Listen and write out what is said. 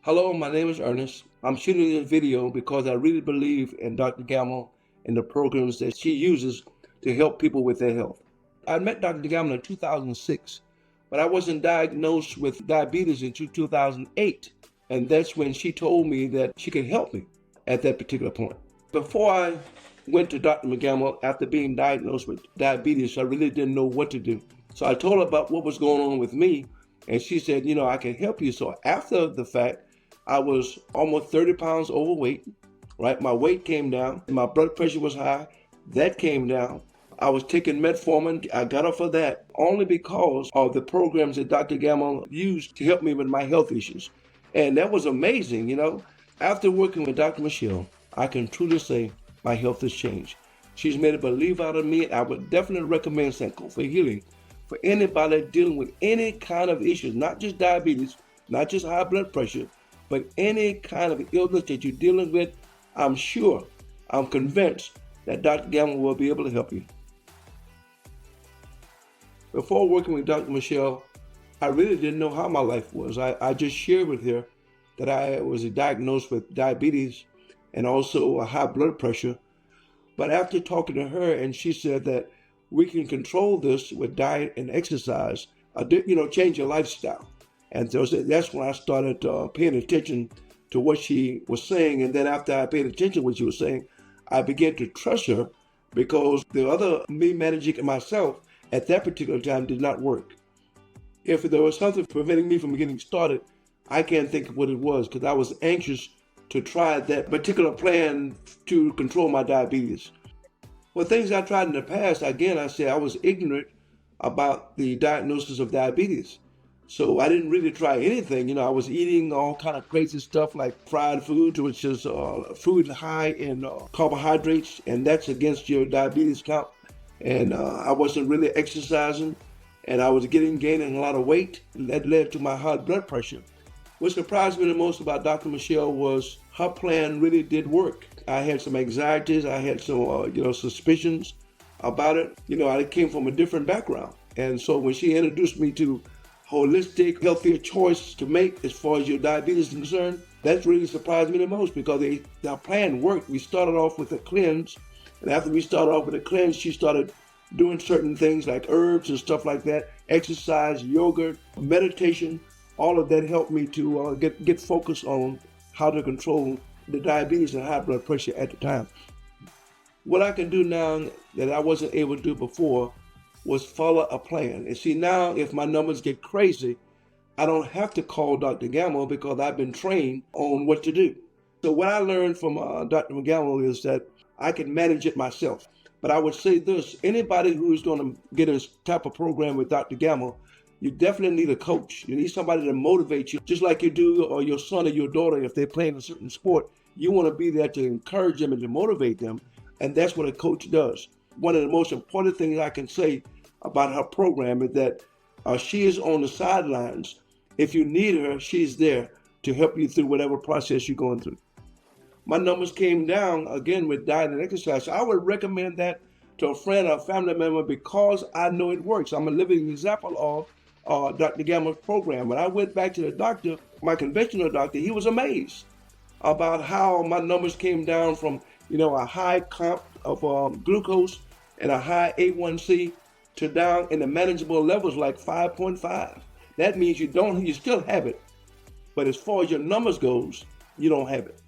Hello, my name is Ernest. I'm shooting this video because I really believe in Dr. Gamble and the programs that she uses to help people with their health. I met Dr. Gamble in 2006, but I wasn't diagnosed with diabetes until 2008. And that's when she told me that she could help me at that particular point. Before I went to Dr. McGamble after being diagnosed with diabetes, I really didn't know what to do. So I told her about what was going on with me, and she said, I can help you. So after the fact, I was almost 30 pounds overweight, right? My weight came down, my blood pressure was high, that came down. I was taking metformin, I got off of that only because of the programs that Dr. Gamble used to help me with my health issues. And that was amazing. After working with Dr. Michelle, I can truly say my health has changed. She's made a believer out of me, and I would definitely recommend Sanko for healing for anybody dealing with any kind of issues, not just diabetes, not just high blood pressure, but any kind of illness that you're dealing with. I'm convinced that Dr. Gamble will be able to help you. Before working with Dr. Michelle, I really didn't know how my life was. I just shared with her that I was diagnosed with diabetes and also a high blood pressure. But after talking to her, and she said that we can control this with diet and exercise, change your lifestyle. And so that's when I started paying attention to what she was saying. And then after I paid attention to what she was saying, I began to trust her because the other me managing myself at that particular time did not work. If there was something preventing me from getting started, I can't think of what it was because I was anxious to try that particular plan to control my diabetes. Well, things I tried in the past, again, I said I was ignorant about the diagnosis of diabetes. So I didn't really try anything. I was eating all kind of crazy stuff like fried food, which is food high in carbohydrates, and that's against your diabetes count. And I wasn't really exercising, and I was gaining a lot of weight. That led to my high blood pressure. What surprised me the most about Dr. Michelle was her plan really did work. I had some anxieties, I had some suspicions about it. I came from a different background, and so when she introduced me to holistic, healthier choice to make as far as your diabetes is concerned, that really surprised me the most because our plan worked. We started off with a cleanse, and after we started off with a cleanse, she started doing certain things like herbs and stuff like that, exercise, yoga, meditation. All of that helped me to get focused on how to control the diabetes and high blood pressure at the time. What I can do now that I wasn't able to do before was follow a plan. And see, now if my numbers get crazy, I don't have to call Dr. Gamble because I've been trained on what to do. So what I learned from Dr. McGamble is that I can manage it myself. But I would say this, anybody who's going to get a type of program with Dr. Gamble, you definitely need a coach. You need somebody to motivate you, just like you do or your son or your daughter if they're playing a certain sport. You want to be there to encourage them and to motivate them, and that's what a coach does. One of the most important things I can say about her program is that she is on the sidelines. If you need her, she's there to help you through whatever process you're going through. My numbers came down again with diet and exercise. So I would recommend that to a friend or a family member because I know it works. I'm a living example of Dr. Gamble's program. When I went back to the doctor, my conventional doctor, he was amazed about how my numbers came down from a high count of glucose and a high A1C to down in the manageable levels like 5.5. That means you still have it, but as far as your numbers goes, you don't have it.